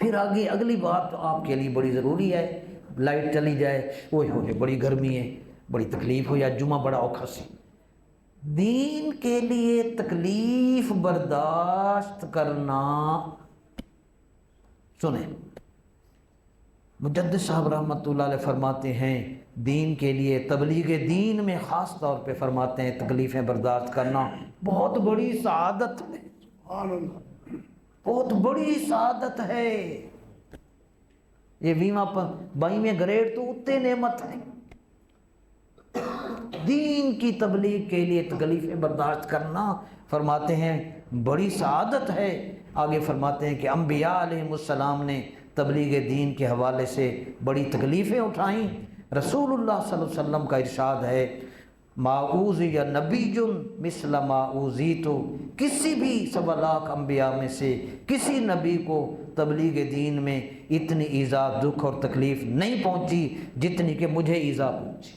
پھر آگے اگلی بات آپ کے لیے بڑی ضروری ہے، لائٹ چلی جائے، اوہ ہوئے بڑی گرمی ہے، بڑی تکلیف ہو، یا جمعہ بڑا اوکھا سی۔ دین کے لیے تکلیف برداشت کرنا، سنیں مجدد صاحب رحمۃ اللہ علیہ فرماتے ہیں دین کے لیے تبلیغ دین میں خاص طور پہ فرماتے ہیں تکلیفیں برداشت کرنا بہت بڑی سعادت ہے، بہت بڑی سعادت ہے۔ یہ 22ویں گریڈ تو اتنے نعمت ہے، دین کی تبلیغ کے لیے تکلیفیں برداشت کرنا فرماتے ہیں بڑی سعادت ہے۔ آگے فرماتے ہیں کہ انبیاء علیہ السلام نے تبلیغ دین کے حوالے سے بڑی تکلیفیں اٹھائیں۔ رسول اللہ صلی اللہ علیہ وسلم کا ارشاد ہے ما اوذی نبی مثل ما اوذیت، کسی بھی 1.25 لاکھ انبیاء میں سے کسی نبی کو تبلیغ دین میں اتنی ایذا، دکھ اور تکلیف نہیں پہنچی جتنی کہ مجھے ایذا پہنچی۔